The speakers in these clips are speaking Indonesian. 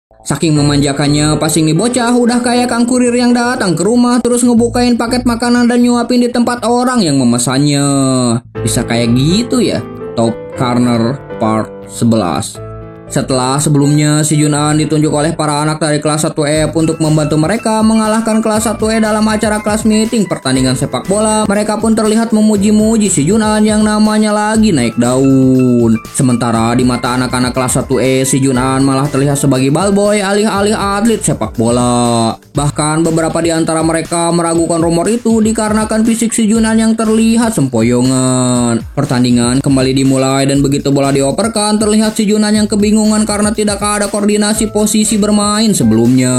Saking memanjakannya, pas ini bocah udah kayak kang kurir yang datang ke rumah terus ngebukain paket makanan dan nyuapin di tempat orang yang memesannya. Bisa kayak gitu ya. Top Corner Part 11. Setelah sebelumnya si Jun'an ditunjuk oleh para anak dari kelas 1E untuk membantu mereka mengalahkan kelas 1E dalam acara kelas meeting pertandingan sepak bola, mereka pun terlihat memuji-muji si Jun'an yang namanya lagi naik daun. Sementara di mata anak-anak kelas 1E, si Jun'an malah terlihat sebagai ballboy alih-alih atlet sepak bola. Bahkan beberapa di antara mereka meragukan rumor itu dikarenakan fisik si Jun'an yang terlihat sempoyongan. Pertandingan kembali dimulai dan begitu bola dioperkan, terlihat si Jun'an yang kebingungan karena tidak ada koordinasi posisi bermain sebelumnya.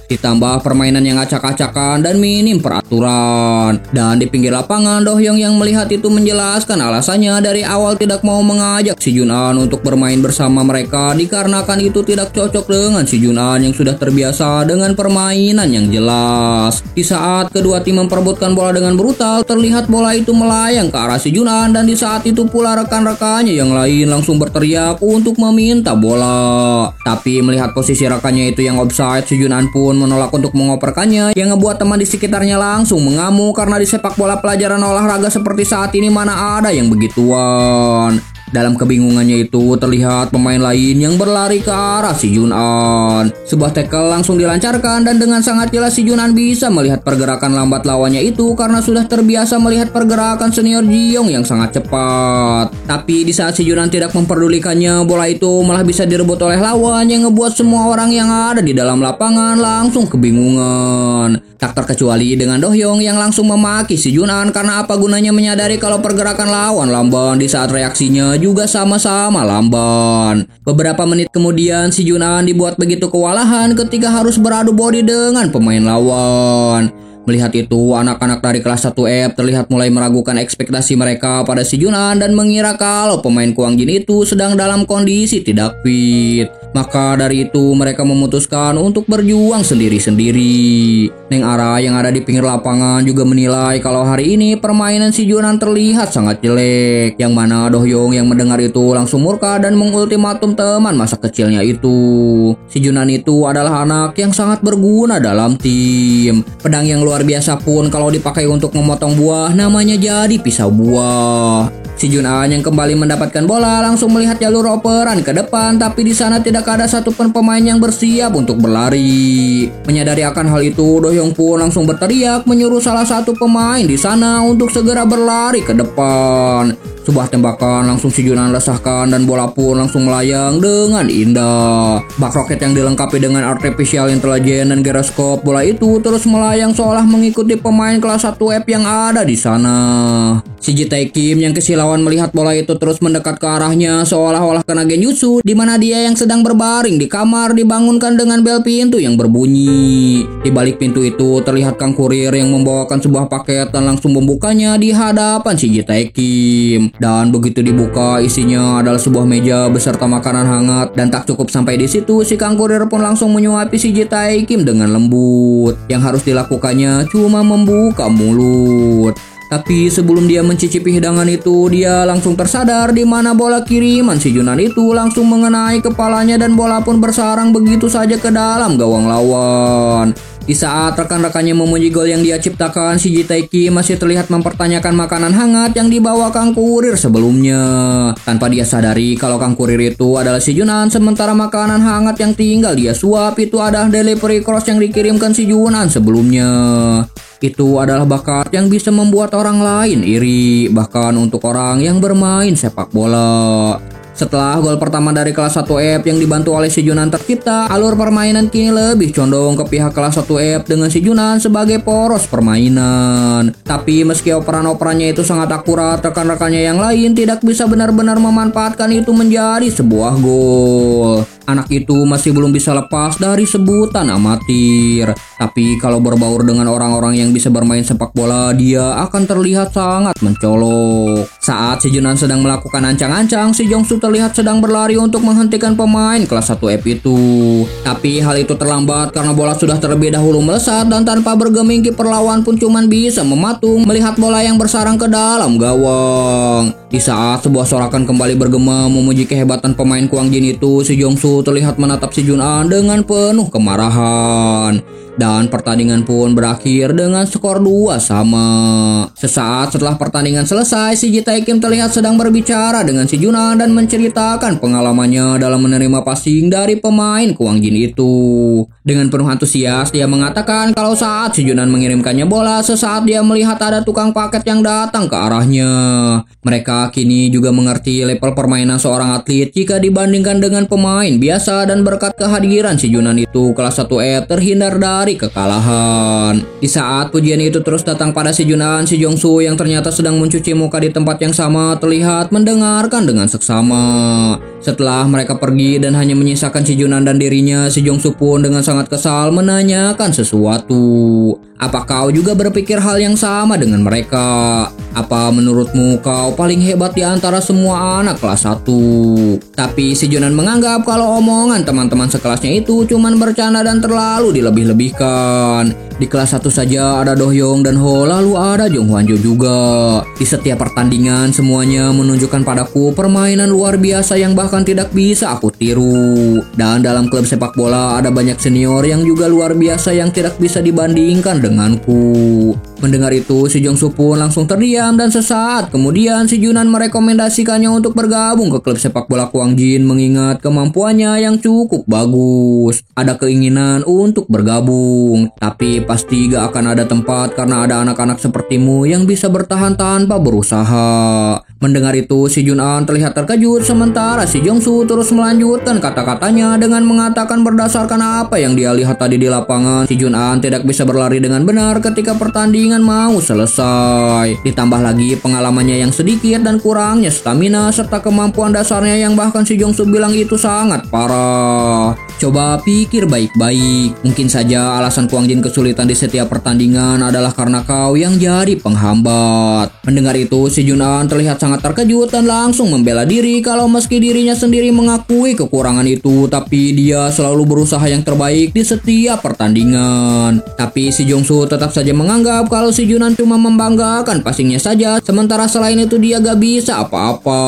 Ditambah permainan yang acak-acakan dan minim peraturan. Dan di pinggir lapangan, Do-hyung yang melihat itu menjelaskan alasannya dari awal tidak mau mengajak si Jun'an untuk bermain bersama mereka dikarenakan itu tidak cocok dengan si Jun'an yang sudah terbiasa dengan permainan yang jelas. Di saat kedua tim memperebutkan bola dengan brutal, terlihat bola itu melayang ke arah si Jun'an dan di saat itu pula rekan-rekannya yang lain langsung berteriak untuk meminta bola. Tapi melihat posisi rekannya itu yang offside, si Jun'an pun menolak untuk mengoperkannya yang ngebuat teman di sekitarnya langsung mengamuk karena di sepak bola pelajaran olahraga seperti saat ini mana ada yang begituan. Dalam kebingungannya itu terlihat pemain lain yang berlari ke arah si Jun'an. Sebuah tackle langsung dilancarkan dan dengan sangat jelas si Jun'an bisa melihat pergerakan lambat lawannya itu karena sudah terbiasa melihat pergerakan senior Ji-young yang sangat cepat. Tapi di saat si Jun'an tidak memperdulikannya, bola itu malah bisa direbut oleh lawan yang ngebuat semua orang yang ada di dalam lapangan langsung kebingungan. Tak terkecuali dengan Do-hyung yang langsung memaki si Jun'an karena apa gunanya menyadari kalau pergerakan lawan lamban di saat reaksinya juga sama-sama lamban. Beberapa menit kemudian si Jun'an dibuat begitu kewalahan ketika harus beradu body dengan pemain lawan. Melihat itu, anak-anak dari kelas 1F terlihat mulai meragukan ekspektasi mereka pada si Jun'an dan mengira kalau pemain Kwang Jin itu sedang dalam kondisi tidak fit. Maka dari itu mereka memutuskan untuk berjuang sendiri-sendiri. Neng Ara yang ada di pinggir lapangan juga menilai kalau hari ini permainan si Jun'an terlihat sangat jelek. Yang mana Do-hyung yang mendengar itu langsung murka dan mengultimatum teman masa kecilnya itu. Si Jun'an itu adalah anak yang sangat berguna dalam tim. Pedang yang luar biasa pun kalau dipakai untuk memotong buah namanya jadi pisau buah. Si Jun'an yang kembali mendapatkan bola langsung melihat jalur operan ke depan, tapi di sana tidak ada satupun pemain yang bersiap untuk berlari. Menyadari akan hal itu, Do-hyung pun langsung berteriak menyuruh salah satu pemain di sana untuk segera berlari ke depan. Sebuah tembakan langsung si Jun'an lesahkan dan bola pun langsung melayang dengan indah. Bak roket yang dilengkapi dengan artificial intelligence dan gyroscope bola itu terus melayang seolah mengikuti pemain kelas 1F yang ada di sana. Si Ji Tae-kim yang kesilauan melihat bola itu terus mendekat ke arahnya seolah-olah kena genjutsu, di mana dia yang sedang berbaring di kamar dibangunkan dengan bel pintu yang berbunyi. Di balik pintu itu terlihat kang kurir yang membawakan sebuah paket dan langsung membukanya di hadapan si Ji Tae-kim. Dan begitu dibuka, isinya adalah sebuah meja beserta makanan hangat. Dan tak cukup sampai di situ, si kang kurir pun langsung menyuapi si Ji Tae-kim dengan lembut. Yang harus dilakukannya cuma membuka mulut. Tapi sebelum dia mencicipi hidangan itu, dia langsung tersadar di mana bola kiriman si Jun'an itu langsung mengenai kepalanya dan bola pun bersarang begitu saja ke dalam gawang lawan. Di saat rekan-rekannya memuji gol yang dia ciptakan, si Ji Tae-kim masih terlihat mempertanyakan makanan hangat yang dibawa kang kurir sebelumnya. Tanpa dia sadari kalau kang kurir itu adalah si Jun'an, sementara makanan hangat yang tinggal dia suap itu adalah delivery cross yang dikirimkan si Jun'an sebelumnya. Itu adalah bakat yang bisa membuat orang lain iri, bahkan untuk orang yang bermain sepak bola. Setelah gol pertama dari kelas 1F yang dibantu oleh si Jun'an tercipta, alur permainan kini lebih condong ke pihak kelas 1F dengan si Jun'an sebagai poros permainan. Tapi meski operan-operannya itu sangat akurat, rekan-rekannya yang lain tidak bisa benar-benar memanfaatkan itu menjadi sebuah gol. Anak itu masih belum bisa lepas dari sebutan amatir. Tapi kalau berbaur dengan orang-orang yang bisa bermain sepak bola, dia akan terlihat sangat mencolok. Saat si Jun'an sedang melakukan ancang-ancang, si Jongsu terlihat sedang berlari untuk menghentikan pemain kelas 1F itu. Tapi hal itu terlambat karena bola sudah terlebih dahulu melesat dan tanpa bergeming kiper lawan pun cuman bisa mematung melihat bola yang bersarang ke dalam gawang. Di saat sebuah sorakan kembali bergema memuji kehebatan pemain Kwang Jin itu, si Jongsu Su terlihat menatap si Junan dengan penuh kemarahan. Dan pertandingan pun berakhir dengan skor 2-2. Sesaat setelah pertandingan selesai, si Ji Tae-kim terlihat sedang berbicara dengan si Junan dan menceritakan pengalamannya dalam menerima passing dari pemain Kwang Jin itu. Dengan penuh antusias, dia mengatakan kalau saat si Junan mengirimkannya bola, sesaat dia melihat ada tukang paket yang datang ke arahnya. Mereka kini juga mengerti level permainan seorang atlet jika dibandingkan dengan pemain biasa, dan berkat kehadiran si Junan itu, kelas 1E terhindar dari kekalahan. Di saat pujian itu terus datang pada si Junan, si Jong Su yang ternyata sedang mencuci muka di tempat yang sama terlihat mendengarkan dengan seksama. Setelah mereka pergi dan hanya menyisakan si Junan dan dirinya, si Jong Su pun dengan sangat kesal menanyakan sesuatu. Apa kau juga berpikir hal yang sama dengan mereka? Apa menurutmu kau paling hebat di antara semua anak kelas 1? Tapi si Junan menganggap kalau omongan teman-teman sekelasnya itu cuman bercanda dan terlalu dilebih-lebihkan. Di kelas 1 saja ada Do Hyung dan Ho, lalu ada Jong Hwan Jo juga. Di setiap pertandingan semuanya menunjukkan padaku permainan luar biasa yang bahkan tidak bisa aku tiru. Dan dalam klub sepak bola ada banyak senior yang juga luar biasa yang tidak bisa dibandingkan denganku. Mendengar itu, si Jong Su pun langsung terdiam dan sesaat kemudian si Junan merekomendasikannya untuk bergabung ke klub sepak bola Kwang Jin mengingat kemampuannya yang cukup bagus. Ada keinginan untuk bergabung, tapi pasti gak akan ada tempat karena ada anak-anak sepertimu yang bisa bertahan tanpa berusaha. Mendengar itu, si Junan terlihat terkejut sementara si Jong Su terus melanjutkan kata-katanya dengan mengatakan berdasarkan apa yang dia lihat tadi di lapangan, si Junan tidak bisa berlari dengan benar ketika pertandingan mau selesai. Ditambah lagi pengalamannya yang sedikit dan kurangnya stamina serta kemampuan dasarnya yang bahkan si Jong Su bilang itu sangat parah. Coba pikir baik-baik, mungkin saja alasan Kwang Jin kesulitan di setiap pertandingan adalah karena kau yang jadi penghambat. Mendengar itu, si Junan terlihat sangat terkejut dan langsung membela diri kalau meski dirinya sendiri mengakui kekurangan itu, tapi dia selalu berusaha yang terbaik di setiap pertandingan. Tapi si Jong Su tetap saja menganggap kalau si Junan cuma membanggakan passingnya saja, sementara selain itu dia gak bisa apa-apa.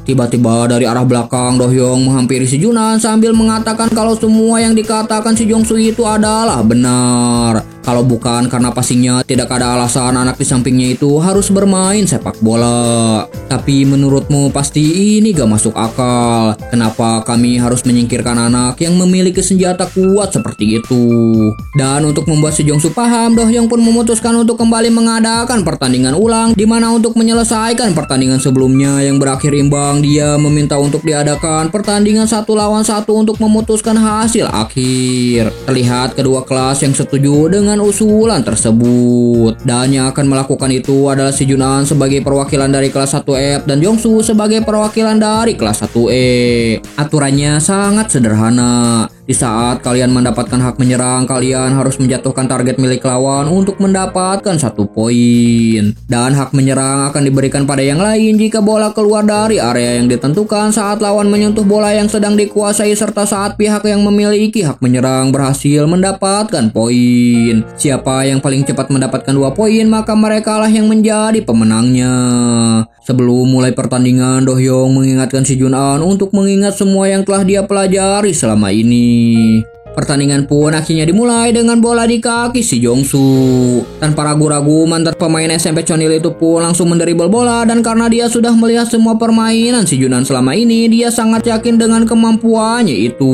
Tiba-tiba dari arah belakang Do Hyung menghampiri si Junan sambil mengatakan kalau semua yang dikatakan si Jong Su itu adalah benar. Kalau bukan karena passingnya, tidak ada alasan anak di sampingnya itu harus bermain sepak bola. Tapi menurutmu pasti ini gak masuk akal. Kenapa kami harus menyingkirkan anak yang memiliki senjata kuat seperti itu? Dan untuk membuat si Jong Su paham, Do Hyung pun memutuskan untuk kembali mengadakan pertandingan ulang, di mana untuk menyelesaikan pertandingan sebelumnya yang berakhir imbang, dia meminta untuk diadakan pertandingan 1 lawan 1 untuk memutuskan hasil akhir. Terlihat kedua kelas yang setuju dengan usulan tersebut, dan yang akan melakukan itu adalah si Junan sebagai perwakilan dari kelas 1F dan Jong Su sebagai perwakilan dari kelas 1E. Aturannya sangat sederhana. Di saat kalian mendapatkan hak menyerang, kalian harus menjatuhkan target milik lawan untuk mendapatkan 1 poin. Dan hak menyerang akan diberikan pada yang lain jika bola keluar dari area yang ditentukan saat lawan menyentuh bola yang sedang dikuasai serta saat pihak yang memiliki hak menyerang berhasil mendapatkan poin. Siapa yang paling cepat mendapatkan 2 poin, maka mereka lah yang menjadi pemenangnya. Sebelum mulai pertandingan, Do Hyung mengingatkan si Junan untuk mengingat semua yang telah dia pelajari selama ini. Pertandingan pun akhirnya dimulai dengan bola di kaki si Jong Su. Tanpa ragu-ragu, mantan pemain SMP Chonil itu pun langsung mendribble bola, dan karena dia sudah melihat semua permainan si Junan selama ini, dia sangat yakin dengan kemampuannya itu.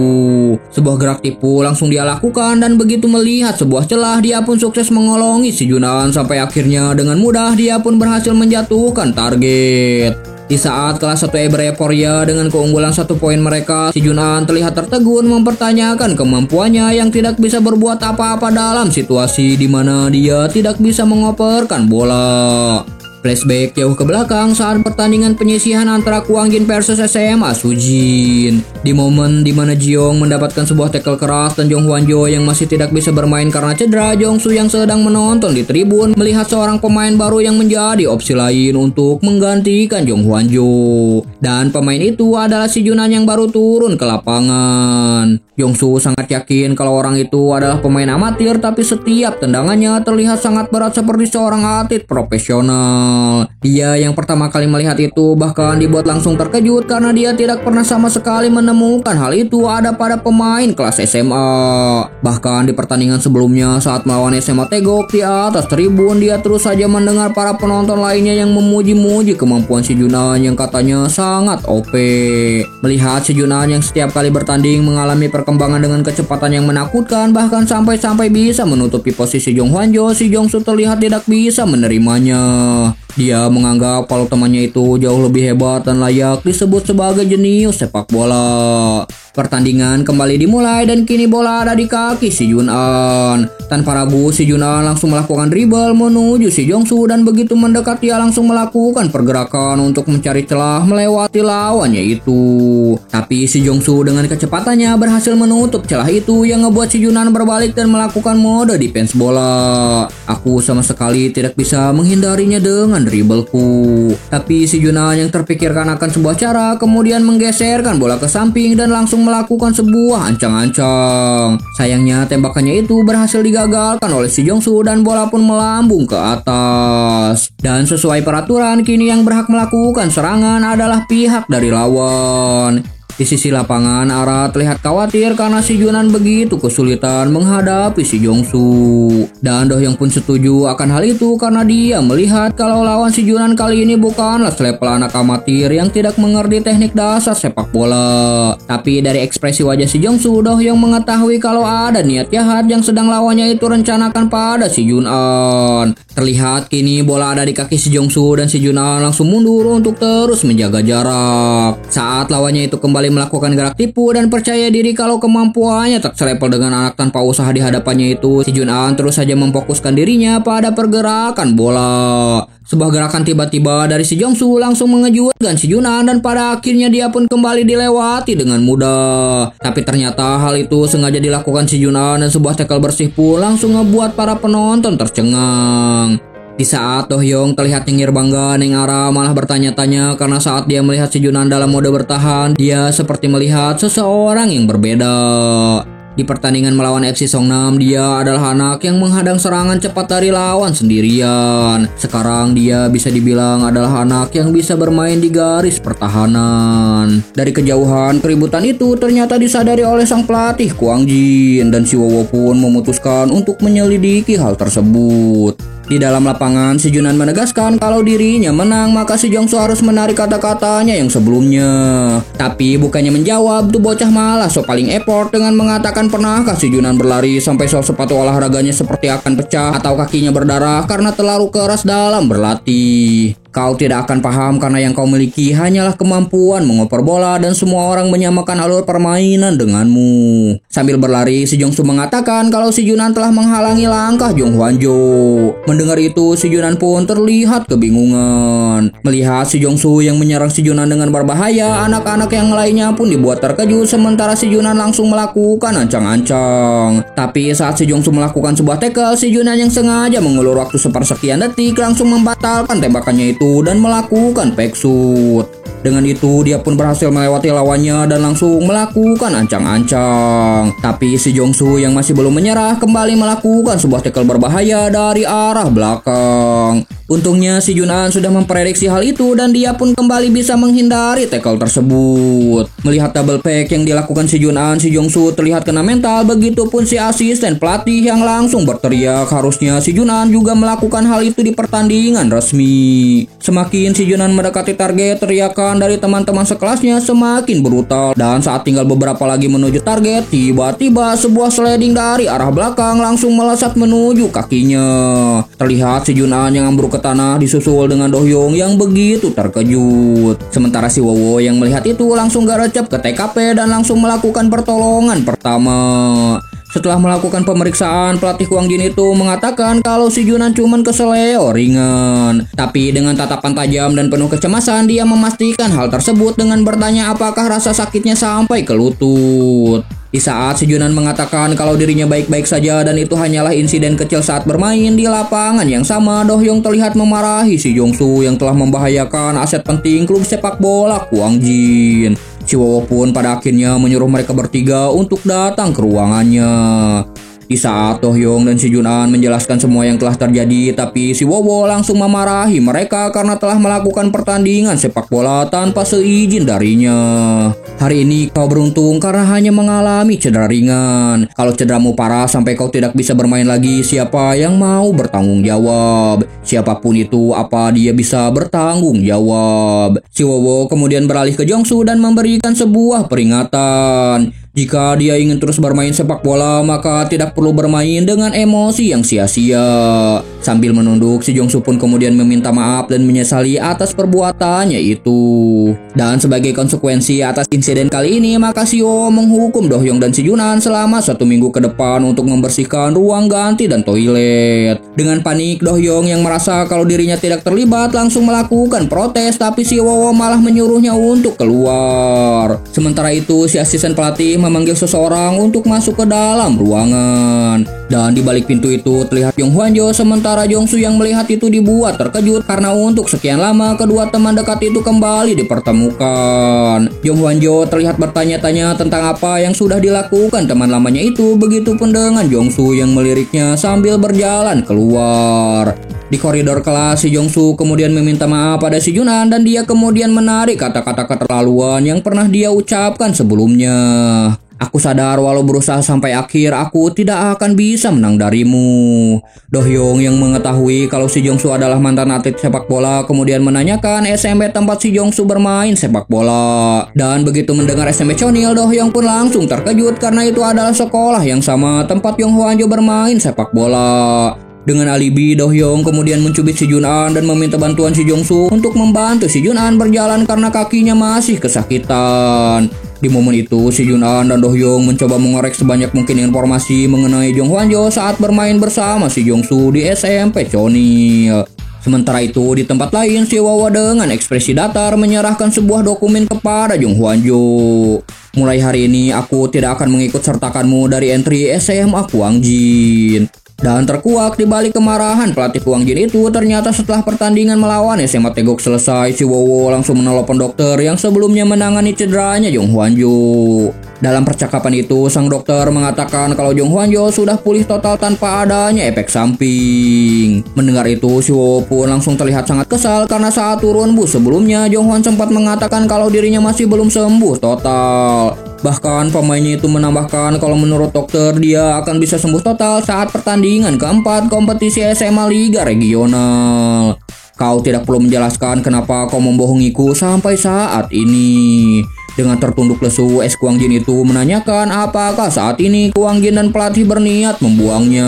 Sebuah gerak tipu langsung dia lakukan, dan begitu melihat sebuah celah, dia pun sukses mengolongi si Junan sampai akhirnya dengan mudah dia pun berhasil menjatuhkan target. Di saat kelas 1E bereporia dengan keunggulan 1 poin mereka, si Junan terlihat tertegun mempertanyakan kemampuannya yang tidak bisa berbuat apa-apa dalam situasi di mana dia tidak bisa mengoperkan bola. Flashback jauh ke belakang saat pertandingan penyisihan antara Kwang Jin versus SMA Sujin. Di momen dimana Jiong mendapatkan sebuah tackle keras dan Jong Hwan Jo yang masih tidak bisa bermain karena cedera, Jong Su yang sedang menonton di tribun melihat seorang pemain baru yang menjadi opsi lain untuk menggantikan Jong Hwan Jo. Dan pemain itu adalah si Junan yang baru turun ke lapangan. Jongsu sangat yakin kalau orang itu adalah pemain amatir, tapi setiap tendangannya terlihat sangat berat seperti seorang atlet profesional. Dia yang pertama kali melihat itu bahkan dibuat langsung terkejut karena dia tidak pernah sama sekali menemukan hal itu ada pada pemain kelas SMA. Bahkan di pertandingan sebelumnya saat melawan SMA Tegok di atas tribun, dia terus saja mendengar para penonton lainnya yang memuji-muji kemampuan si Junan yang katanya sangat OP. Melihat si Junan yang setiap kali bertanding mengalami perkembangan dengan kecepatan yang menakutkan, bahkan sampai-sampai bisa menutupi posisi Jong Hwanjo, si Jongsu terlihat tidak bisa menerimanya. Dia menganggap kalau temannya itu jauh lebih hebat dan layak disebut sebagai jenius sepak bola. Pertandingan kembali dimulai dan kini bola ada di kaki si Junan. Tanpa ragu si Junan langsung melakukan dribble menuju si Jongsu dan begitu mendekat dia langsung melakukan pergerakan untuk mencari celah melewati lawannya itu. Tapi si Jongsu dengan kecepatannya berhasil menutup celah itu yang ngebuat si Junan berbalik dan melakukan mode defense bola. Aku sama sekali tidak bisa menghindarinya dengan dribbleku. Tapi si Junan yang terpikirkan akan sebuah cara kemudian menggeserkan bola ke samping dan langsung melakukan sebuah ancang-ancang. Sayangnya tembakannya itu berhasil digagalkan oleh si Jongsu dan bola pun melambung ke atas. Dan sesuai peraturan kini yang berhak melakukan serangan adalah pihak dari lawan. Di sisi lapangan, Ara terlihat khawatir karena si Junan begitu kesulitan menghadapi si Jongsu. Dan Do Hyung pun setuju akan hal itu karena dia melihat kalau lawan si Junan kali ini bukanlah selevel anak amatir yang tidak mengerti teknik dasar sepak bola. Tapi dari ekspresi wajah si Jongsu, Do Hyung mengetahui kalau ada niat jahat yang sedang lawannya itu rencanakan pada si Junan. Terlihat kini bola ada di kaki si Jongsu dan si Junan langsung mundur untuk terus menjaga jarak. Saat lawannya itu kembali melakukan gerak tipu dan percaya diri kalau kemampuannya tak selevel dengan anak tanpa usaha di hadapannya itu, si Junan terus saja memfokuskan dirinya pada pergerakan bola. Sebuah gerakan tiba-tiba dari si Jongsu langsung mengejutkan si Junan dan pada akhirnya dia pun kembali dilewati dengan mudah. Tapi ternyata hal itu sengaja dilakukan si Junan dan sebuah tackle bersih pun langsung ngebuat para penonton tercengang. Di saat Do Hyung terlihat nyengir bangga, Neng Ara malah bertanya-tanya karena saat dia melihat si Junan dalam mode bertahan, dia seperti melihat seseorang yang berbeda. Di pertandingan melawan FC Songnam, dia adalah anak yang menghadang serangan cepat dari lawan sendirian. Sekarang dia bisa dibilang adalah anak yang bisa bermain di garis pertahanan. Dari kejauhan, keributan itu ternyata disadari oleh sang pelatih Kwang Jin dan si Wowo pun memutuskan untuk menyelidiki hal tersebut. Di dalam lapangan, si Junan menegaskan kalau dirinya menang, maka si Jongsu harus menarik kata-katanya yang sebelumnya. Tapi bukannya menjawab, tuh bocah malah so paling effort dengan mengatakan pernahkah si Junan berlari sampai sol sepatu olahraganya seperti akan pecah atau kakinya berdarah karena terlalu keras dalam berlatih. Kau tidak akan paham karena yang kau miliki hanyalah kemampuan mengoper bola dan semua orang menyamakan alur permainan denganmu. Sambil berlari, si Jongsu mengatakan kalau si Junan telah menghalangi langkah Jong Hwanjo. Mendengar itu, si Junan pun terlihat kebingungan. Melihat si Jongsu yang menyerang si Junan dengan berbahaya, anak-anak yang lainnya pun dibuat terkejut sementara si Junan langsung melakukan ancang-ancang. Tapi saat si Jongsu melakukan sebuah tackle, si Junan yang sengaja mengulur waktu sepersekian detik langsung membatalkan tembakannya itu dan melakukan back shoot. Dengan itu dia pun berhasil melewati lawannya dan langsung melakukan ancang-ancang. Tapi si Jongsu yang masih belum menyerah kembali melakukan sebuah tackle berbahaya dari arah belakang. Untungnya si Junan sudah memprediksi hal itu dan dia pun kembali bisa menghindari tackle tersebut. Melihat double pack yang dilakukan si Junan, si Jongsu terlihat kena mental. Begitupun si asisten pelatih yang langsung berteriak harusnya si Junan juga melakukan hal itu di pertandingan resmi. Semakin si Junan mendekati target, teriakan dari teman-teman sekelasnya semakin brutal. Dan saat tinggal beberapa lagi menuju target, tiba-tiba sebuah sliding dari arah belakang langsung melesat menuju kakinya. Terlihat si Junan yang ambruk ke tanah disusul dengan Do Hyung yang begitu terkejut. Sementara si Wowo yang melihat itu langsung gercep ke TKP dan langsung melakukan pertolongan pertama. Setelah melakukan pemeriksaan, pelatih Kwang Jin itu mengatakan kalau si Junan cuman keseleo ringan. Tapi dengan tatapan tajam dan penuh kecemasan, dia memastikan hal tersebut dengan bertanya apakah rasa sakitnya sampai ke lutut. Di saat si Junan mengatakan kalau dirinya baik-baik saja dan itu hanyalah insiden kecil saat bermain di lapangan yang sama, Do Hyung terlihat memarahi si Jongsu yang telah membahayakan aset penting klub sepak bola Kwang Jin. Si Wowo pun pada akhirnya menyuruh mereka bertiga untuk datang ke ruangannya. Di saat Do Hyung dan si Jun An menjelaskan semua yang telah terjadi, tapi si Wowo langsung memarahi mereka karena telah melakukan pertandingan sepak bola tanpa seizin darinya. Hari ini kau beruntung karena hanya mengalami cedera ringan. Kalau cederamu parah sampai kau tidak bisa bermain lagi, siapa yang mau bertanggung jawab? Siapapun itu, apa dia bisa bertanggung jawab? Si Wowo kemudian beralih ke Jongsu dan memberikan sebuah peringatan. Jika dia ingin terus bermain sepak bola, maka tidak perlu bermain dengan emosi yang sia-sia. Sambil menunduk, si Jongsu pun kemudian meminta maaf dan menyesali atas perbuatannya itu. Dan sebagai konsekuensi atas insiden kali ini, maka si Wowo menghukum Do Hyung dan si Jun An selama 1 minggu ke depan untuk membersihkan ruang ganti dan toilet. Dengan panik, Do Hyung yang merasa kalau dirinya tidak terlibat langsung melakukan protes, tapi si Wowo malah menyuruhnya untuk keluar. Sementara itu, si asisten pelatih memanggil seseorang untuk masuk ke dalam ruangan. Dan di balik pintu itu terlihat Jong Hwan-jo, sementara Jongsu yang melihat itu dibuat terkejut karena untuk sekian lama kedua teman dekat itu kembali dipertemukan. Jong Hwan-jo terlihat bertanya-tanya tentang apa yang sudah dilakukan teman lamanya itu, begitupun dengan Jongsu yang meliriknya sambil berjalan keluar. Di koridor kelas, si Jongsu kemudian meminta maaf pada si Jun An dan dia kemudian menarik kata-kata keterlaluan yang pernah dia ucapkan sebelumnya. Aku sadar walau berusaha sampai akhir, aku tidak akan bisa menang darimu. Do Hyung yang mengetahui kalau si Jongsu adalah mantan atlet sepak bola kemudian menanyakan SMP tempat si Jongsu bermain sepak bola. Dan begitu mendengar SMP Chonil, Do Hyung pun langsung terkejut karena itu adalah sekolah yang sama tempat Jong Hwan-jo bermain sepak bola. Dengan alibi, Do Hyung kemudian mencubit si Jun An dan meminta bantuan si Jongsu untuk membantu si Jun An berjalan karena kakinya masih kesakitan. Di momen itu, si Jun An dan Do Hyung mencoba mengorek sebanyak mungkin informasi mengenai Jong Hwan-jo saat bermain bersama si Jongsu di SMP Chonil. Sementara itu, di tempat lain, si Wowo dengan ekspresi datar menyerahkan sebuah dokumen kepada Jong Hwan-jo. Mulai hari ini, aku tidak akan mengikut sertakanmu dari entry SMA Kwangjin. Dan terkuak di balik kemarahan pelatih Kwangjin itu, ternyata setelah pertandingan melawan SMA Tegok selesai, si Wowo langsung menelepon dokter yang sebelumnya menangani cederanya Jong Hwan-jo. Dalam percakapan itu, sang dokter mengatakan kalau Jong Hwan-jo sudah pulih total tanpa adanya efek samping. Mendengar itu, si Wowo pun langsung terlihat sangat kesal karena saat turun bus sebelumnya, Jong Hwan sempat mengatakan kalau dirinya masih belum sembuh total. Bahkan pemainnya itu menambahkan kalau menurut dokter dia akan bisa sembuh total saat pertandingan keempat kompetisi SMA Liga Regional. Kau tidak perlu menjelaskan kenapa kau membohongiku sampai saat ini. Dengan tertunduk lesu, es Kwangjin itu menanyakan apakah saat ini Kwangjin dan pelatih berniat membuangnya.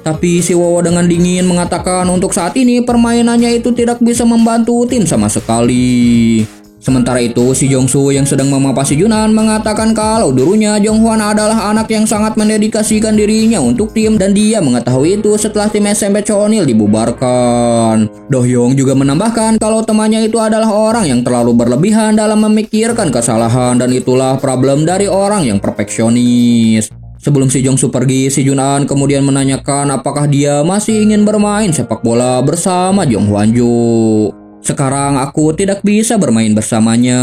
Tapi si Wowo dengan dingin mengatakan untuk saat ini permainannya itu tidak bisa membantu tim sama sekali. Sementara itu, si Jongsu yang sedang memapa si Jun An mengatakan kalau dulunya Jong Hwan adalah anak yang sangat mendedikasikan dirinya untuk tim dan dia mengetahui itu setelah tim SMP Chonil dibubarkan. Do Hyung juga menambahkan kalau temannya itu adalah orang yang terlalu berlebihan dalam memikirkan kesalahan dan itulah problem dari orang yang perfeksionis. Sebelum si Jongsu pergi, si Jun An kemudian menanyakan apakah dia masih ingin bermain sepak bola bersama Jong Hwan-jo. Sekarang aku tidak bisa bermain bersamanya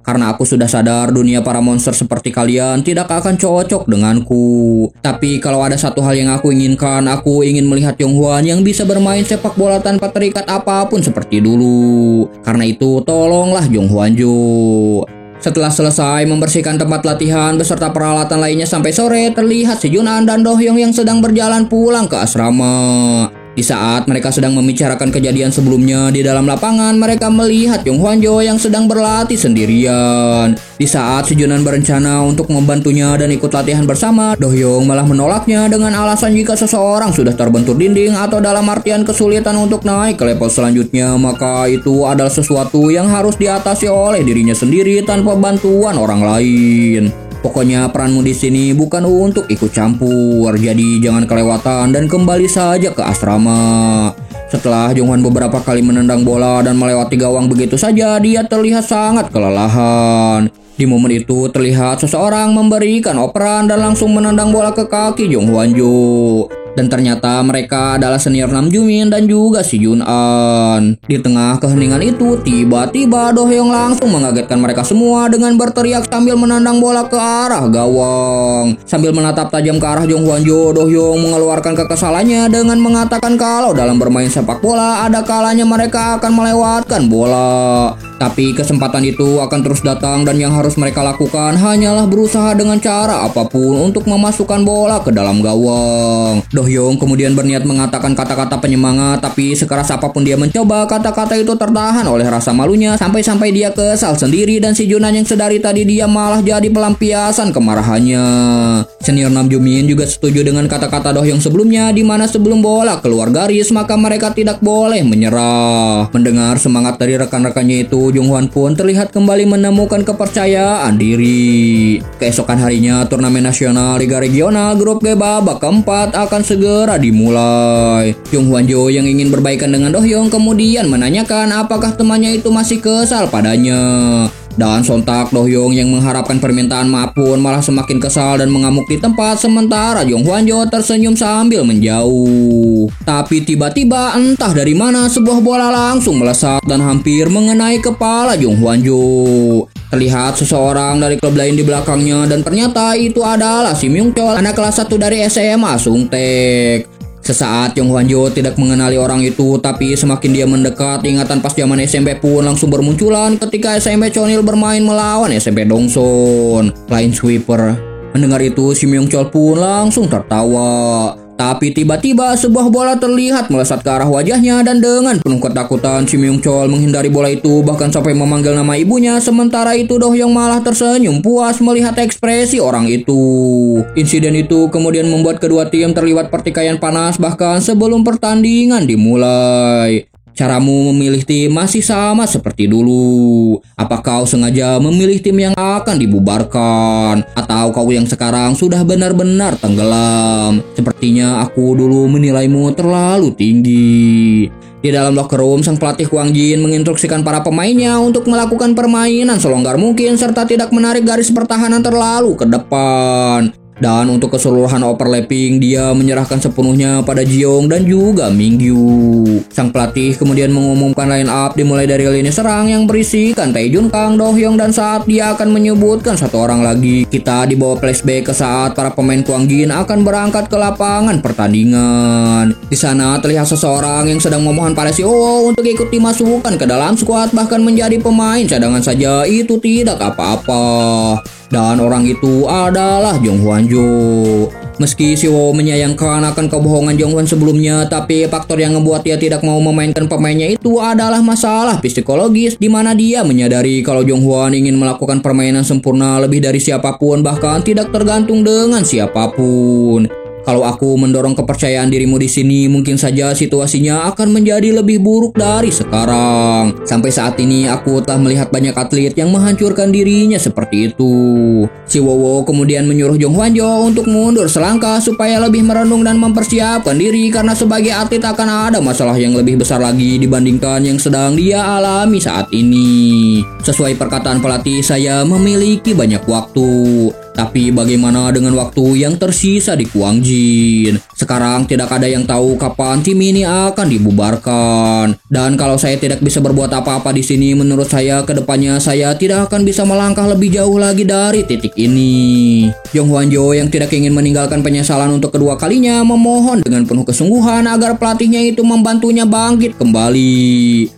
karena aku sudah sadar dunia para monster seperti kalian tidak akan cocok denganku. Tapi kalau ada satu hal yang aku inginkan, aku ingin melihat Jong Hwan yang bisa bermain sepak bola tanpa terikat apapun seperti dulu. Karena itu tolonglah Jong Hwan-jo. Setelah selesai membersihkan tempat latihan beserta peralatan lainnya sampai sore, terlihat si Jun An dan Do Hyung yang sedang berjalan pulang ke asrama. Di saat mereka sedang membicarakan kejadian sebelumnya di dalam lapangan, mereka melihat Jong Hwan-jo yang sedang berlatih sendirian. Di saat si Jun An berencana untuk membantunya dan ikut latihan bersama, Do Hyung malah menolaknya dengan alasan jika seseorang sudah terbentur dinding atau dalam artian kesulitan untuk naik ke level selanjutnya, maka itu adalah sesuatu yang harus diatasi oleh dirinya sendiri tanpa bantuan orang lain. Pokoknya peranmu di sini bukan untuk ikut campur, jadi jangan kelewatan dan kembali saja ke asrama. Setelah Jong Hwan beberapa kali menendang bola dan melewati gawang begitu saja, dia terlihat sangat kelelahan. Di momen itu terlihat seseorang memberikan operan dan langsung menendang bola ke kaki Jong Hwan-jo. Dan ternyata mereka adalah senior Namjoon dan juga si Jun-an. Di tengah keheningan itu, tiba-tiba Do-hyung langsung mengagetkan mereka semua dengan berteriak sambil menendang bola ke arah gawang. Sambil menatap tajam ke arah Jong Hwan-jo, Do-hyung mengeluarkan kekesalannya dengan mengatakan kalau dalam bermain sepak bola ada kalanya mereka akan melewatkan bola. Tapi kesempatan itu akan terus datang dan yang harus mereka lakukan hanyalah berusaha dengan cara apapun untuk memasukkan bola ke dalam gawang. Do-hyung kemudian berniat mengatakan kata-kata penyemangat, tapi sekeras apapun dia mencoba, kata-kata itu tertahan oleh rasa malunya sampai-sampai dia kesal sendiri dan si Junan yang sedari tadi dia malah jadi pelampiasan kemarahannya. Senior Namjoon juga setuju dengan kata-kata Do-hyung sebelumnya, di mana sebelum bola keluar garis maka mereka tidak boleh menyerah. Mendengar semangat dari rekan-rekannya itu, Jong Hwan pun terlihat kembali menemukan kepercayaan diri. Keesokan harinya, turnamen nasional Liga Regional Grup G babak keempat akan segera dimulai. Jong Hwan-jo yang ingin berbaikan dengan Do-hyung kemudian menanyakan apakah temannya itu masih kesal padanya. Dan sontak Do-hyung yang mengharapkan permintaan maaf pun malah semakin kesal dan mengamuk di tempat, sementara Jong Hwan-jo tersenyum sambil menjauh. Tapi tiba-tiba entah dari mana sebuah bola langsung melesat dan hampir mengenai kepala Jong Hwan-jo. Terlihat seseorang dari klub lain di belakangnya dan ternyata itu adalah Si Myung-chol, anak kelas 1 dari SMA Sungtaek. Sesaat Jong Hwan-jo tidak mengenali orang itu, tapi semakin dia mendekat, ingatan pas zaman SMP pun langsung bermunculan ketika SMP Chonil bermain melawan SMP Dongson, Line Sweeper. Mendengar itu, Si Myung-chol pun langsung tertawa. Tapi tiba-tiba sebuah bola terlihat melesat ke arah wajahnya dan dengan penuh ketakutan Si Myung-chol menghindari bola itu, bahkan sampai memanggil nama ibunya. Sementara itu Do-hyung malah tersenyum puas melihat ekspresi orang itu. Insiden itu kemudian membuat kedua tim terlibat pertikaian panas bahkan sebelum pertandingan dimulai. Caramu memilih tim masih sama seperti dulu. Apa kau sengaja memilih tim yang akan dibubarkan? Atau kau yang sekarang sudah benar-benar tenggelam? Sepertinya aku dulu menilaimu terlalu tinggi. Di dalam locker room, sang pelatih Kwang Jin menginstruksikan para pemainnya untuk melakukan permainan selonggar mungkin serta tidak menarik garis pertahanan terlalu ke depan. Dan untuk keseluruhan overlapping, dia menyerahkan sepenuhnya pada Jiyoung dan juga Mingyu. Sang pelatih kemudian mengumumkan line up dimulai dari lini serang yang berisikan Taejun Kang, Do-hyung, dan saat dia akan menyebutkan satu orang lagi, kita dibawa flashback ke saat para pemain Kwang Jin akan berangkat ke lapangan pertandingan. Di sana terlihat seseorang yang sedang memohon pada si Oh untuk ikut dimasukkan ke dalam skuad, bahkan menjadi pemain cadangan saja itu tidak apa-apa. Dan orang itu adalah Jong Hwan-jo. Meski si Wo menyayangkan akan kebohongan Jong Hwan sebelumnya, tapi faktor yang membuat dia tidak mau memainkan pemainnya itu adalah masalah psikologis, di mana dia menyadari kalau Jong Hwan ingin melakukan permainan sempurna lebih dari siapapun, bahkan tidak tergantung dengan siapapun. Kalau aku mendorong kepercayaan dirimu di sini, mungkin saja situasinya akan menjadi lebih buruk dari sekarang. Sampai saat ini aku telah melihat banyak atlet yang menghancurkan dirinya seperti itu. Si Wowo kemudian menyuruh Jong Hwan-jo untuk mundur selangkah supaya lebih merenung dan mempersiapkan diri, karena sebagai atlet akan ada masalah yang lebih besar lagi dibandingkan yang sedang dia alami saat ini. Sesuai perkataan pelatih, saya memiliki banyak waktu. Tapi bagaimana dengan waktu yang tersisa di Kwang Jin? Sekarang tidak ada yang tahu kapan tim ini akan dibubarkan. Dan kalau saya tidak bisa berbuat apa-apa di sini, menurut saya kedepannya saya tidak akan bisa melangkah lebih jauh lagi dari titik ini. Jong Hwan-jo yang tidak ingin meninggalkan penyesalan untuk kedua kalinya memohon dengan penuh kesungguhan agar pelatihnya itu membantunya bangkit kembali.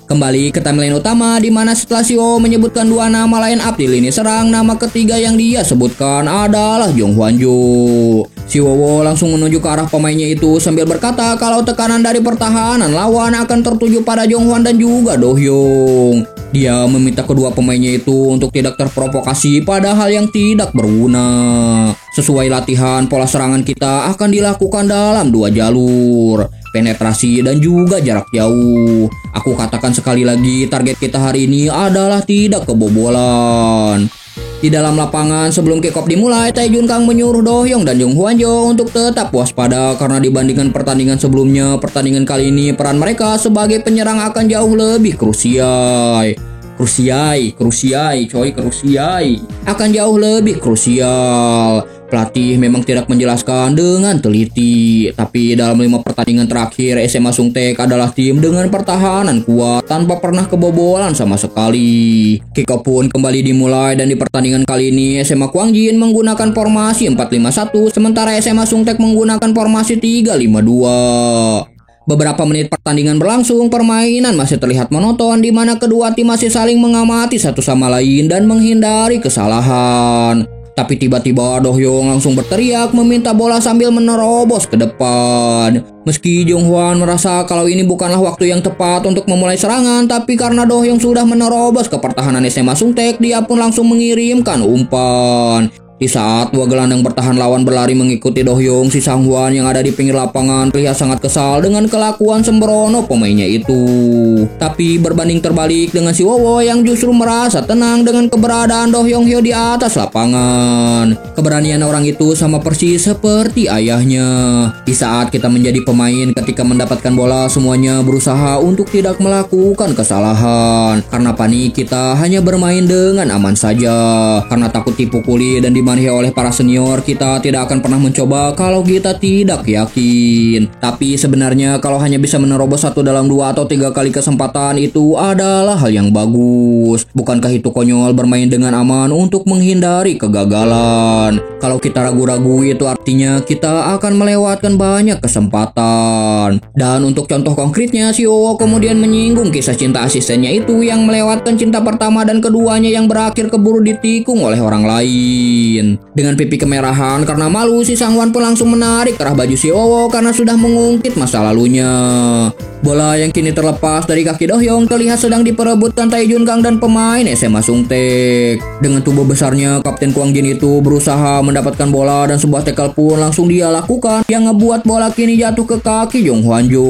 Kembali ke timeline utama, di mana setelah Sio menyebutkan dua nama line up di lini serang, nama ketiga yang dia sebutkan adalah Jong Hwan-jo. Si Wowo langsung menuju ke arah pemainnya itu sambil berkata kalau tekanan dari pertahanan lawan akan tertuju pada Jong Hwan dan juga Do-hyung. Dia meminta kedua pemainnya itu untuk tidak terprovokasi pada hal yang tidak berguna. Sesuai latihan, pola serangan kita akan dilakukan dalam dua jalur, penetrasi dan juga jarak jauh. Aku katakan sekali lagi, target kita hari ini adalah tidak kebobolan. Di dalam lapangan sebelum kick-off dimulai, Taejun Kang menyuruh Do-hyung dan Jong Hwan-jo untuk tetap waspada karena dibandingkan pertandingan sebelumnya, pertandingan kali ini peran mereka sebagai penyerang akan jauh lebih krusial. Akan jauh lebih krusial. Pelatih memang tidak menjelaskan dengan teliti, tapi dalam 5 pertandingan terakhir SMA Sungtek adalah tim dengan pertahanan kuat tanpa pernah kebobolan sama sekali. Kick off pun kembali dimulai dan di pertandingan kali ini SMA Kuangjin menggunakan formasi 4-5-1 sementara SMA Sungtek menggunakan formasi 3-5-2. Beberapa menit pertandingan berlangsung, permainan masih terlihat monoton di mana kedua tim masih saling mengamati satu sama lain dan menghindari kesalahan. Tapi tiba-tiba Do Hyung langsung berteriak meminta bola sambil menerobos ke depan. Meski Jung Hwan merasa kalau ini bukanlah waktu yang tepat untuk memulai serangan, tapi karena Do Hyung sudah menerobos ke pertahanan SMA Sungtek, dia pun langsung mengirimkan umpan. Di saat dua gelandang bertahan lawan berlari mengikuti Do Hyung, si Sang Hwan yang ada di pinggir lapangan terlihat sangat kesal dengan kelakuan sembrono pemainnya itu. Tapi berbanding terbalik dengan si Wowo yang justru merasa tenang dengan keberadaan Do Hyung Hyo di atas lapangan. Keberanian orang itu sama persis seperti ayahnya. Di saat kita menjadi pemain, ketika mendapatkan bola semuanya berusaha untuk tidak melakukan kesalahan. Karena panik kita hanya bermain dengan aman saja. Karena takut dipukuli dan dimarahi oleh para senior, kita tidak akan pernah mencoba kalau kita tidak yakin. Tapi sebenarnya kalau hanya bisa menerobos 1 dalam 2 atau 3 kali kesempatan itu adalah hal yang bagus. Bukankah itu konyol bermain dengan aman untuk menghindari kegagalan? Kalau kita ragu-ragu itu artinya kita akan melewatkan banyak kesempatan. Dan untuk contoh konkretnya, si Wowo kemudian menyinggung kisah cinta asistennya itu yang melewatkan cinta pertama dan keduanya yang berakhir keburu ditikung oleh orang lain. Dengan pipi kemerahan karena malu, si Sang Hwan pun langsung menarik kerah baju si Wowo karena sudah mengungkit masa lalunya. Bola yang kini terlepas dari kaki Do Hyung terlihat sedang diperebutkan Tae Jun Kang dan pemain SMA Sungtek. Dengan tubuh besarnya, Kapten Kuangjin itu berusaha mendapatkan bola dan sebuah tackle pun langsung dia lakukan yang ngebuat bola kini jatuh ke kaki Jung Hwan Jo.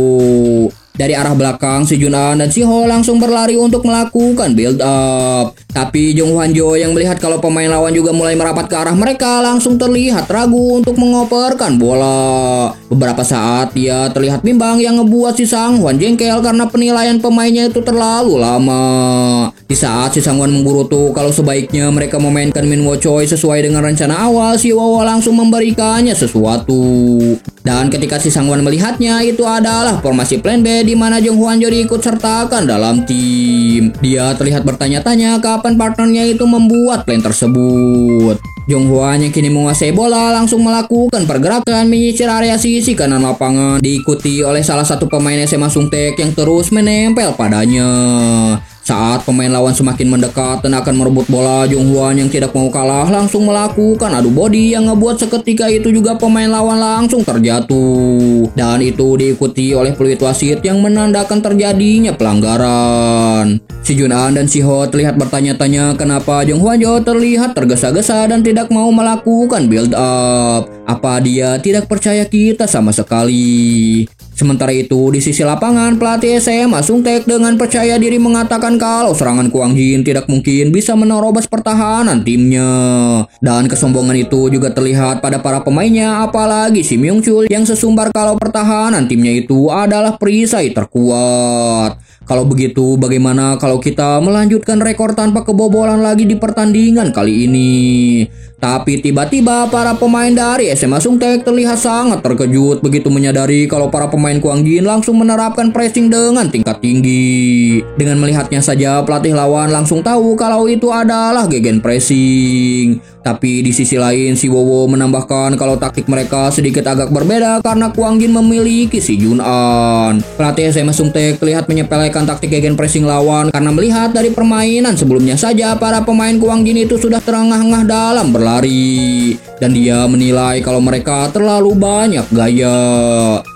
Dari arah belakang, si Jun An dan si Ho langsung berlari untuk melakukan build up. Tapi Jung Hwan Jo yang melihat kalau pemain lawan juga mulai merapat ke arah mereka langsung terlihat ragu untuk mengoperkan bola. Beberapa saat dia terlihat bimbang yang ngebuat si Sang Hwan jengkel karena penilaian pemainnya itu terlalu lama. Di saat si Sang Hwan menggerutu kalau sebaiknya mereka memainkan Min Wo Choi sesuai dengan rencana awal, si Wowo langsung memberikannya sesuatu. Dan ketika si Sang Hwan melihatnya, itu adalah formasi plan B di mana Jung Hwan Jo diikut sertakan dalam tim. Dia terlihat bertanya-tanya kapan partnernya itu membuat plan tersebut. Jung Hwan yang kini menguasai bola langsung melakukan pergerakan menyisir area sisi kanan lapangan, diikuti oleh salah satu pemain SMA Sungtek yang terus menempel padanya. Saat pemain lawan semakin mendekat dan akan merebut bola, Jung Hwan yang tidak mau kalah langsung melakukan adu body yang ngebuat seketika itu juga pemain lawan langsung terjatuh. Dan itu diikuti oleh peluit wasit yang menandakan terjadinya pelanggaran. Si Jun An dan si Ho terlihat bertanya-tanya kenapa Jung Hwan Jo terlihat tergesa-gesa dan tidak mau melakukan build up. Apa dia tidak percaya kita sama sekali? Sementara itu, di sisi lapangan, pelatih SMA Sungtek dengan percaya diri mengatakan kalau serangan Kuangjin tidak mungkin bisa menerobos pertahanan timnya. Dan kesombongan itu juga terlihat pada para pemainnya, apalagi si Myung Chul yang sesumbar kalau pertahanan timnya itu adalah perisai terkuat. Kalau begitu, bagaimana kalau kita melanjutkan rekor tanpa kebobolan lagi di pertandingan kali ini? Tapi tiba-tiba para pemain dari SMA Sungtek terlihat sangat terkejut begitu menyadari kalau para pemain Kuangjin langsung menerapkan pressing dengan tingkat tinggi. Dengan melihatnya saja, pelatih lawan langsung tahu kalau itu adalah gegen pressing. Tapi di sisi lain, si Wowo menambahkan kalau taktik mereka sedikit agak berbeda karena Kuangjin memiliki si Jun An. Pelatih SMA Sungtek terlihat menyepelekan taktik gegen pressing lawan karena melihat dari permainan sebelumnya saja para pemain Kuangjin itu sudah terengah-engah dalam berlari. Dan dia menilai kalau mereka terlalu banyak gaya.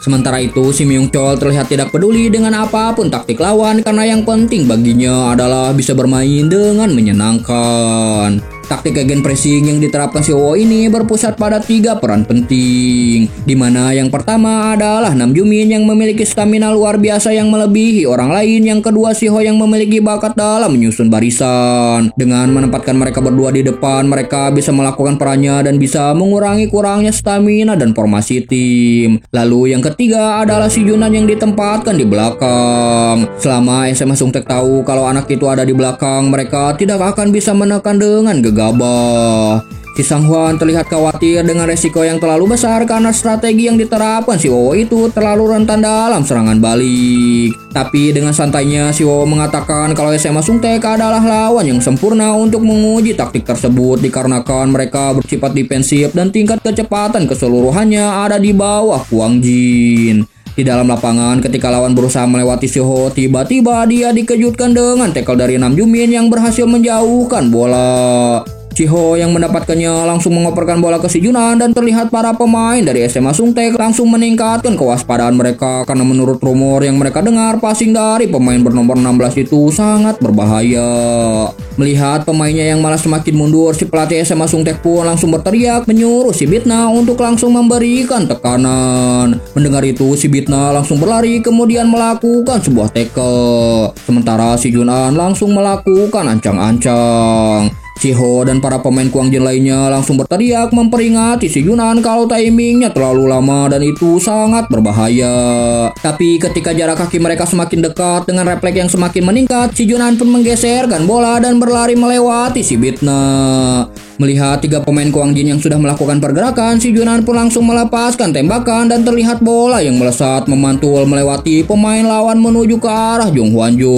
Sementara itu, si Myung Chol terlihat tidak peduli dengan apapun taktik lawan karena yang penting baginya adalah bisa bermain dengan menyenangkan. Taktik gegen pressing yang diterapkan si Wowo ini berpusat pada 3 peran penting, di mana yang pertama adalah Nam Jumin yang memiliki stamina luar biasa yang melebihi orang lain, yang kedua si Ho yang memiliki bakat dalam menyusun barisan. Dengan menempatkan mereka berdua di depan, mereka bisa melakukan perannya dan bisa mengurangi kurangnya stamina dan formasi tim. Lalu yang ketiga adalah si Junan yang ditempatkan di belakang. Selama SMA Sungtek tahu kalau anak itu ada di belakang, mereka tidak akan bisa menekan dengan gegabah. Si Sang Hwan terlihat khawatir dengan resiko yang terlalu besar karena strategi yang diterapkan si Wowo itu terlalu rentan dalam serangan balik. Tapi dengan santainya si Wowo mengatakan kalau SMA Sungtek adalah lawan yang sempurna untuk menguji taktik tersebut dikarenakan mereka bersifat defensif dan tingkat kecepatan keseluruhannya ada di bawah Kwang Jin. Di dalam lapangan ketika lawan berusaha melewati si Ho, tiba-tiba dia dikejutkan dengan tackle dari Nam Jumin yang berhasil menjauhkan bola. Si Ho yang mendapatkannya langsung mengoperkan bola ke si Junan dan terlihat para pemain dari SMA Sungtek langsung meningkatkan kewaspadaan mereka karena menurut rumor yang mereka dengar passing dari pemain bernomor 16 itu sangat berbahaya. Melihat pemainnya yang malah semakin mundur, si pelatih SMA Sungtek pun langsung berteriak menyuruh si Bitna untuk langsung memberikan tekanan. Mendengar itu si Bitna langsung berlari kemudian melakukan sebuah tackle. Sementara si Junan langsung melakukan ancang-ancang. Si Ho dan para pemain Kwang Jin lainnya langsung berteriak memperingati si Junan kalau timingnya terlalu lama dan itu sangat berbahaya. Tapi ketika jarak kaki mereka semakin dekat dengan refleks yang semakin meningkat, si Junan pun menggeserkan bola dan berlari melewati si Bitna. Melihat 3 pemain Kwang Jin yang sudah melakukan pergerakan, si Junan pun langsung melepaskan tembakan dan terlihat bola yang melesat memantul melewati pemain lawan menuju ke arah Jung Hwan Jo.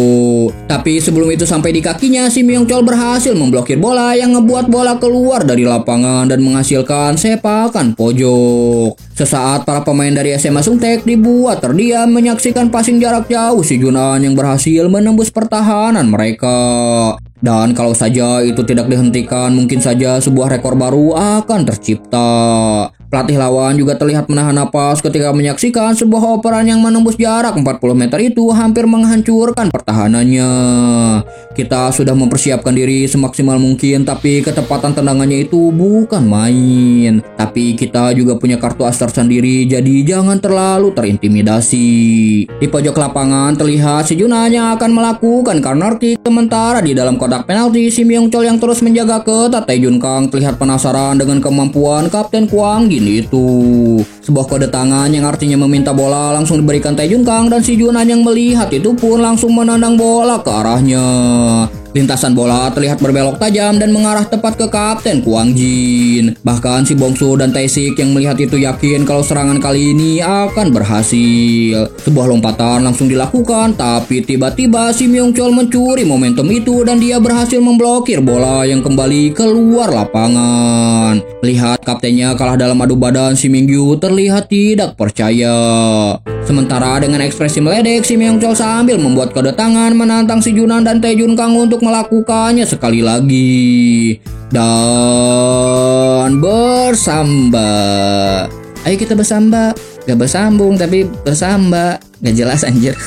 Tapi sebelum itu sampai di kakinya, si Myung Chol berhasil memblokir bola yang ngebuat bola keluar dari lapangan dan menghasilkan sepakan pojok. Sesaat para pemain dari SMA Sungtek dibuat terdiam menyaksikan passing jarak jauh si Junan yang berhasil menembus pertahanan mereka. Dan kalau saja itu tidak dihentikan, mungkin saja sebuah rekor baru akan tercipta. Pelatih lawan juga terlihat menahan napas ketika menyaksikan sebuah operan yang menembus jarak 40 meter itu hampir menghancurkan pertahanannya. Kita sudah mempersiapkan diri semaksimal mungkin, tapi ketepatan tendangannya itu bukan main. Tapi kita juga punya kartu as tersendiri, jadi jangan terlalu terintimidasi. Di pojok lapangan terlihat si Junan yang akan melakukan corner kick, sementara di dalam kotak penalti si Myung Chol yang terus menjaga ketat Tae Jun Kang terlihat penasaran dengan kemampuan Kapten Kwang Jin itu. Sebuah kode tangan yang artinya meminta bola langsung diberikan Tae Jun Kang dan si Junan yang melihat itu pun langsung menendang bola ke arahnya. Lintasan bola terlihat berbelok tajam dan mengarah tepat ke Kapten Kwang Jin. Bahkan si Bongsu dan Tae-sik yang melihat itu yakin kalau serangan kali ini akan berhasil. Sebuah lompatan langsung dilakukan, tapi tiba-tiba si Myung Chol mencuri momentum itu dan dia berhasil memblokir bola yang kembali keluar lapangan. Melihat kaptennya kalah dalam adu badan, si Mingyu terlihat tidak percaya. Sementara dengan ekspresi meledek, si Myung Chol sambil membuat kode tangan menantang si Junan dan Tae Jun Kang untuk melakukannya sekali lagi. Dan bersamba. Ayo kita bersamba. Gak bersambung tapi bersamba. Gak jelas anjir.